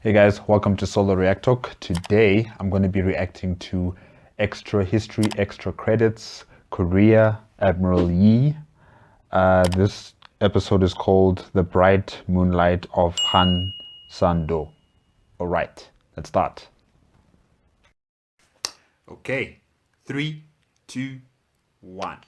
Hey guys, welcome to Solo ReacTalk. Today I'm going to be reacting to extra history, extra credits, Korea, Admiral Yi. This episode is called The Bright Moonlight of Hansando. Alright, let's start. Okay, 3, 2, 1.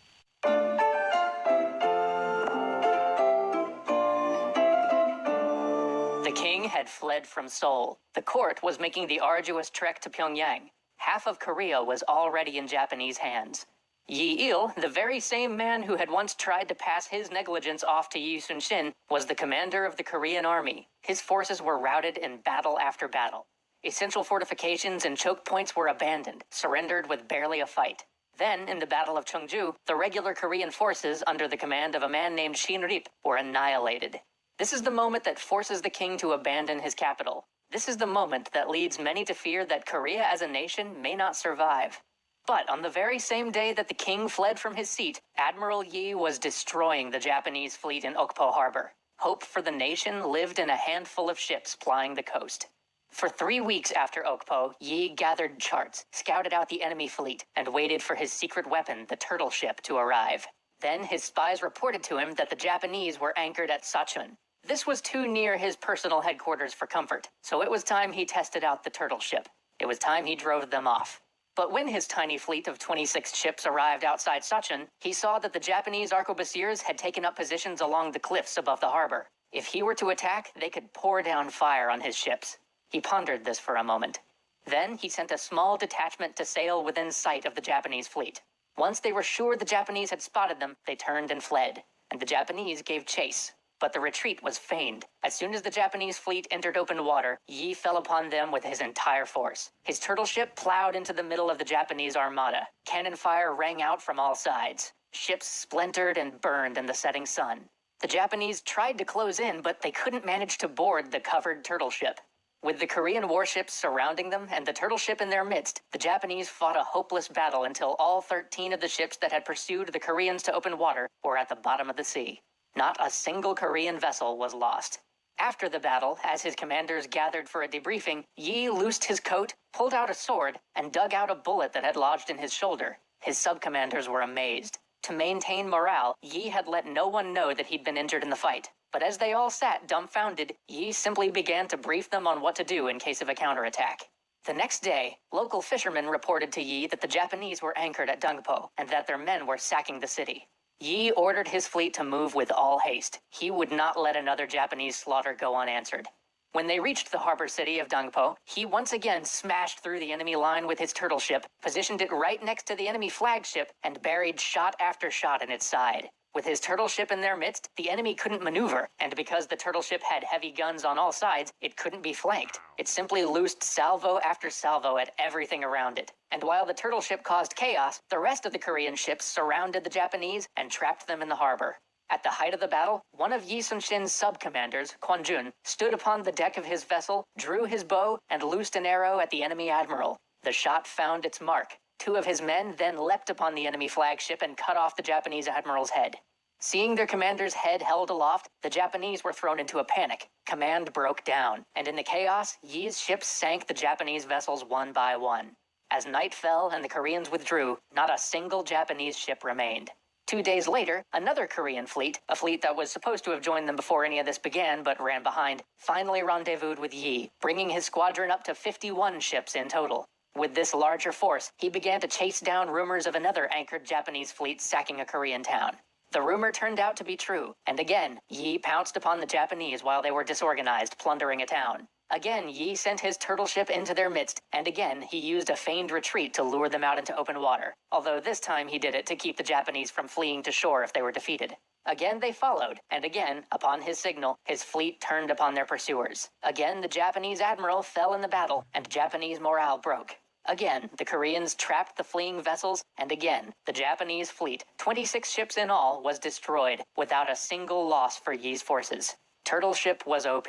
The king had fled from Seoul. The court was making the arduous trek to Pyongyang. Half of Korea was already in Japanese hands. Yi Il, the very same man who had once tried to pass his negligence off to Yi Sun-shin, was the commander of the Korean army. His forces were routed in battle after battle. Essential fortifications and choke points were abandoned, surrendered with barely a fight. Then, in the Battle of Cheongju, the regular Korean forces, under the command of a man named Shin Rip, were annihilated. This is the moment that forces the king to abandon his capital. This is the moment that leads many to fear that Korea as a nation may not survive. But on the very same day that the king fled from his seat, Admiral Yi was destroying the Japanese fleet in Okpo Harbor. Hope for the nation lived in a handful of ships plying the coast. For 3 weeks after Okpo, Yi gathered charts, scouted out the enemy fleet, and waited for his secret weapon, the turtle ship, to arrive. Then his spies reported to him that the Japanese were anchored at Sachun. This was too near his personal headquarters for comfort, so it was time he tested out the turtle ship. It was time he drove them off. But when his tiny fleet of 26 ships arrived outside Sachun, he saw that the Japanese arquebusiers had taken up positions along the cliffs above the harbor. If he were to attack, they could pour down fire on his ships. He pondered this for a moment. Then he sent a small detachment to sail within sight of the Japanese fleet. Once they were sure the Japanese had spotted them, they turned and fled, and the Japanese gave chase. But the retreat was feigned. As soon as the Japanese fleet entered open water, Yi fell upon them with his entire force. His turtle ship plowed into the middle of the Japanese armada. Cannon fire rang out from all sides. Ships splintered and burned in the setting sun. The Japanese tried to close in, but they couldn't manage to board the covered turtle ship. With the Korean warships surrounding them and the turtle ship in their midst, the Japanese fought a hopeless battle until all 13 of the ships that had pursued the Koreans to open water were at the bottom of the sea. Not a single Korean vessel was lost. After the battle, as his commanders gathered for a debriefing, Yi loosed his coat, pulled out a sword, and dug out a bullet that had lodged in his shoulder. His sub-commanders were amazed. To maintain morale, Yi had let no one know that he'd been injured in the fight. But as they all sat dumbfounded, Yi simply began to brief them on what to do in case of a counterattack. The next day, local fishermen reported to Yi that the Japanese were anchored at Dongpo and that their men were sacking the city. Yi ordered his fleet to move with all haste. He would not let another Japanese slaughter go unanswered. When they reached the harbor city of Dongpo, he once again smashed through the enemy line with his turtle ship, positioned it right next to the enemy flagship, and buried shot after shot in its side. With his turtle ship in their midst, the enemy couldn't maneuver, and because the turtle ship had heavy guns on all sides, it couldn't be flanked. It simply loosed salvo after salvo at everything around it. And while the turtle ship caused chaos, the rest of the Korean ships surrounded the Japanese and trapped them in the harbor. At the height of the battle, one of Yi Sun-shin's sub-commanders, Kwon-jun, stood upon the deck of his vessel, drew his bow, and loosed an arrow at the enemy admiral. The shot found its mark. 2 of his men then leapt upon the enemy flagship and cut off the Japanese admiral's head. Seeing their commander's head held aloft, the Japanese were thrown into a panic. Command broke down, and in the chaos, Yi's ships sank the Japanese vessels one by one. As night fell and the Koreans withdrew, not a single Japanese ship remained. 2 days later, another Korean fleet, a fleet that was supposed to have joined them before any of this began but ran behind, finally rendezvoused with Yi, bringing his squadron up to 51 ships in total. With this larger force, he began to chase down rumors of another anchored Japanese fleet sacking a Korean town. The rumor turned out to be true, and again, Yi pounced upon the Japanese while they were disorganized, plundering a town. Again, Yi sent his turtle ship into their midst, and again, he used a feigned retreat to lure them out into open water, although this time he did it to keep the Japanese from fleeing to shore if they were defeated. Again they followed, and again, upon his signal, his fleet turned upon their pursuers. Again, the Japanese admiral fell in the battle, and Japanese morale broke. Again, the Koreans trapped the fleeing vessels, and again, the Japanese fleet, 26 ships in all, was destroyed, without a single loss for Yi's forces. Turtle ship was OP.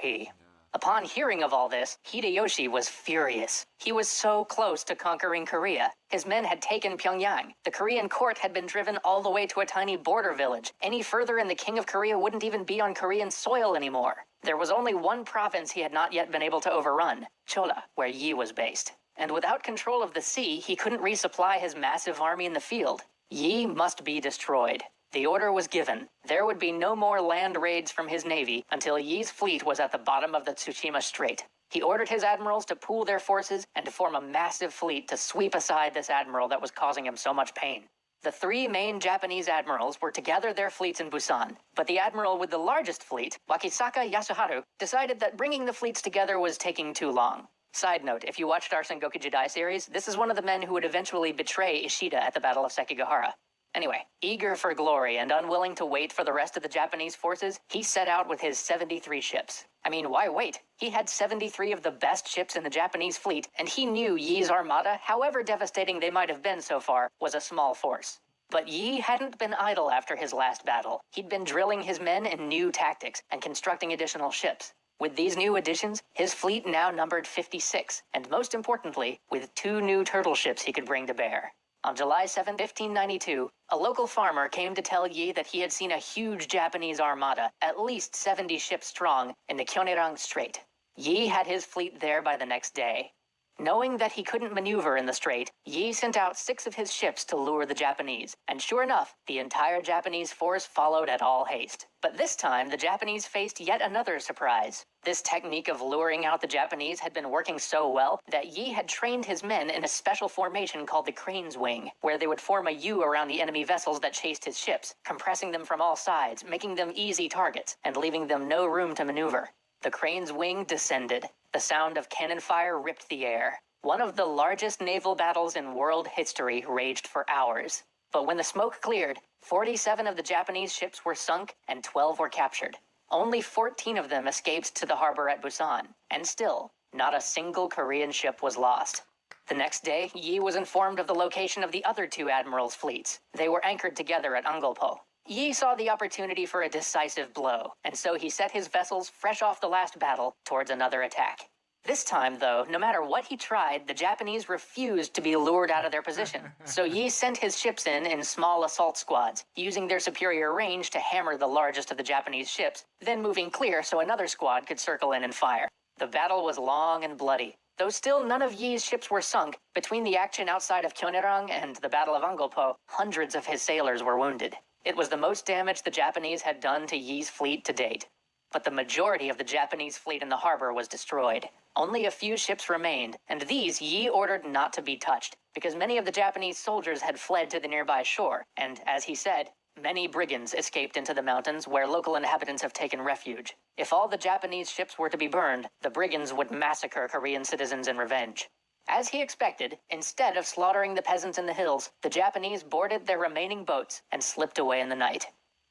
Upon hearing of all this, Hideyoshi was furious. He was so close to conquering Korea. His men had taken Pyongyang. The Korean court had been driven all the way to a tiny border village. Any further and the King of Korea wouldn't even be on Korean soil anymore. There was only one province he had not yet been able to overrun, Chola, where Yi was based. And without control of the sea, he couldn't resupply his massive army in the field. Yi must be destroyed. The order was given. There would be no more land raids from his navy until Yi's fleet was at the bottom of the Tsushima Strait. He ordered his admirals to pool their forces and to form a massive fleet to sweep aside this admiral that was causing him so much pain. The three main Japanese admirals were to gather their fleets in Busan, but the admiral with the largest fleet, Wakisaka Yasuharu, decided that bringing the fleets together was taking too long. Side note, if you watched our Sengoku Jidai series, this is one of the men who would eventually betray Ishida at the Battle of Sekigahara. Anyway, eager for glory and unwilling to wait for the rest of the Japanese forces, he set out with his 73 ships. I mean, why wait? He had 73 of the best ships in the Japanese fleet, and he knew Yi's armada, however devastating they might have been so far, was a small force. But Yi hadn't been idle after his last battle. He'd been drilling his men in new tactics and constructing additional ships. With these new additions, his fleet now numbered 56, and most importantly, with 2 new turtle ships he could bring to bear. On July 7, 1592, a local farmer came to tell Yi that he had seen a huge Japanese armada, at least 70 ships strong, in the Kyonerang Strait. Yi had his fleet there by the next day. Knowing that he couldn't maneuver in the strait, Yi sent out 6 of his ships to lure the Japanese, and sure enough, the entire Japanese force followed at all haste. But this time, the Japanese faced yet another surprise. This technique of luring out the Japanese had been working so well that Yi had trained his men in a special formation called the Crane's Wing, where they would form a U around the enemy vessels that chased his ships, compressing them from all sides, making them easy targets, and leaving them no room to maneuver. The Crane's Wing descended. The sound of cannon fire ripped the air. One of the largest naval battles in world history raged for hours. But when the smoke cleared, 47 of the Japanese ships were sunk and 12 were captured. Only 14 of them escaped to the harbor at Busan, and still, not a single Korean ship was lost. The next day, Yi was informed of the location of the other 2 admirals' fleets. They were anchored together at Angulpo. Yi saw the opportunity for a decisive blow, and so he set his vessels fresh off the last battle towards another attack. This time, though, no matter what he tried, the Japanese refused to be lured out of their position. So Yi sent his ships in small assault squads, using their superior range to hammer the largest of the Japanese ships, then moving clear so another squad could circle in and fire. The battle was long and bloody. Though still none of Yi's ships were sunk, between the action outside of Kyonerang and the Battle of Angulpo, hundreds of his sailors were wounded. It was the most damage the Japanese had done to Yi's fleet to date. But the majority of the Japanese fleet in the harbor was destroyed. Only a few ships remained, and these Yi ordered not to be touched, because many of the Japanese soldiers had fled to the nearby shore, and, as he said, many brigands escaped into the mountains where local inhabitants have taken refuge. If all the Japanese ships were to be burned, the brigands would massacre Korean citizens in revenge. As he expected, instead of slaughtering the peasants in the hills, the Japanese boarded their remaining boats and slipped away in the night.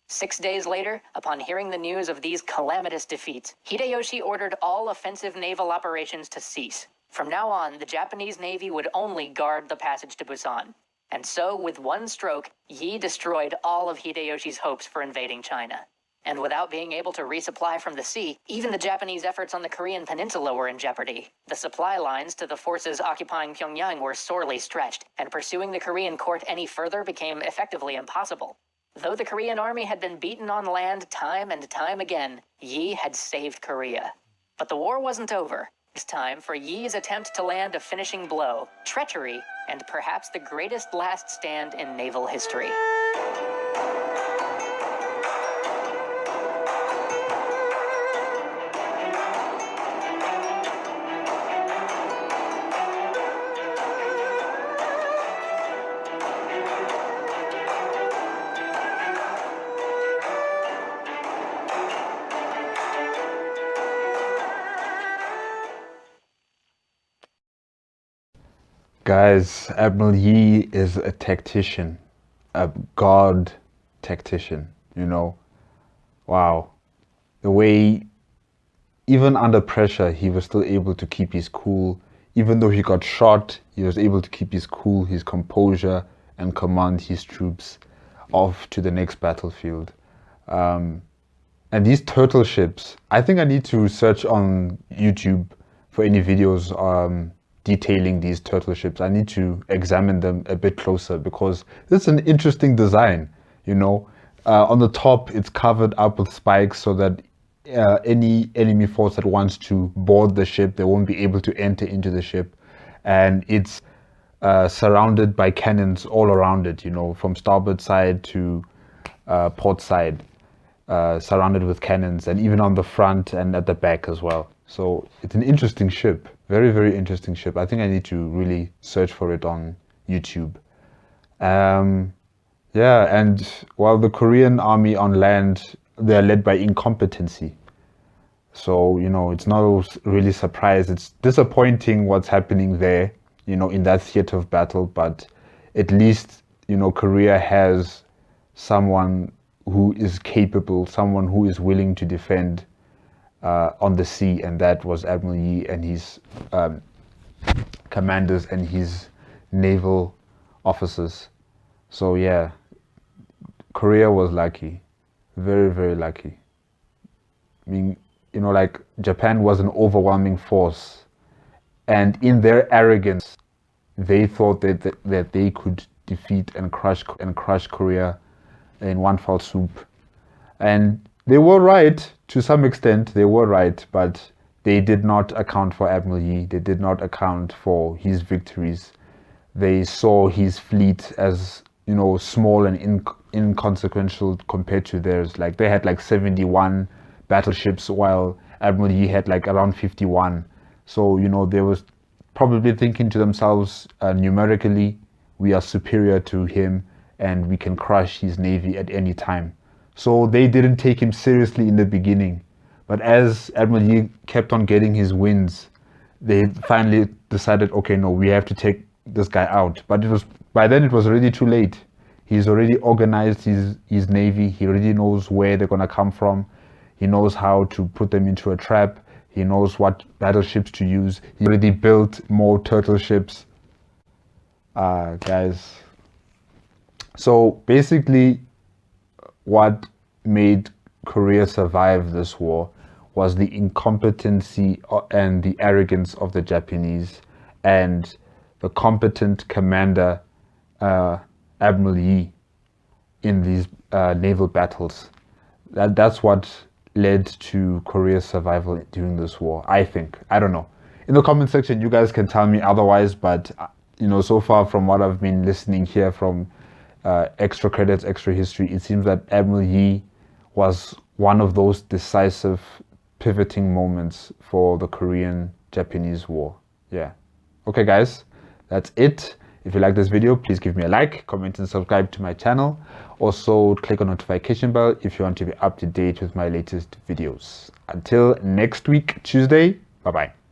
6 days later, upon hearing the news of these calamitous defeats, Hideyoshi ordered all offensive naval operations to cease. From now on, the Japanese Navy would only guard the passage to Busan. And so, with one stroke, Yi destroyed all of Hideyoshi's hopes for invading China. And without being able to resupply from the sea, even the Japanese efforts on the Korean peninsula were in jeopardy. The supply lines to the forces occupying Pyongyang were sorely stretched, and pursuing the Korean court any further became effectively impossible. Though the Korean army had been beaten on land time and time again, Yi had saved Korea. But the war wasn't over. It's time for Yi's attempt to land a finishing blow, treachery, and perhaps the greatest last stand in naval history. Guys, Admiral Yi is a tactician, a god tactician, you know. Wow. The way, even under pressure, he was still able to keep his cool. Even though he got shot, he was able to keep his cool, his composure, and command his troops off to the next battlefield. And these turtle ships, I think I need to search on YouTube for any videos detailing these turtle ships. I need to examine them a bit closer because this is an interesting design, you know. On the top, it's covered up with spikes so that any enemy force that wants to board the ship, they won't be able to enter into the ship. And it's surrounded by cannons all around it, you know, from starboard side to port side, surrounded with cannons, and even on the front and at the back as well. So it's an interesting ship, very, very interesting ship. I think I need to really search for it on YouTube. Yeah, and while the Korean army on land, they're led by incompetency. So, you know, it's not really surprised. It's disappointing what's happening there, you know, in that theater of battle, but at least, you know, Korea has someone who is capable, someone who is willing to defend on the sea, and that was Admiral Yi and his commanders and his naval officers. So yeah, Korea was lucky, very, very lucky. I mean, you know, like Japan was an overwhelming force, and in their arrogance, they thought that they could defeat and crush Korea in one fell swoop. And they were right to some extent. They were right, but they did not account for Admiral Yi. They did not account for his victories. They saw his fleet as, you know, small and inconsequential compared to theirs. Like they had like 71 battleships, while Admiral Yi had like around 51. So, you know, they was probably thinking to themselves, numerically, we are superior to him and we can crush his navy at any time. So they didn't take him seriously in the beginning. But as Admiral Yi kept on getting his wins, they finally decided, okay, no, we have to take this guy out. But by then it was already too late. He's already organized his navy. He already knows where they're going to come from. He knows how to put them into a trap. He knows what battleships to use. He already built more turtle ships. Guys. So basically, what made Korea survive this war was the incompetency and the arrogance of the Japanese and the competent commander, Admiral Yi, in these naval battles. That's what led to Korea's survival during this war, I think. I don't know. In the comment section, you guys can tell me otherwise, but you know, so far from what I've been listening here from extra credits, extra history, it seems that Admiral Yi was one of those decisive pivoting moments for the Korean-Japanese war. Yeah. Okay, guys, that's it. If you like this video, please give me a like, comment, and subscribe to my channel. Also, click on the notification bell if you want to be up to date with my latest videos. Until next week, Tuesday, bye-bye.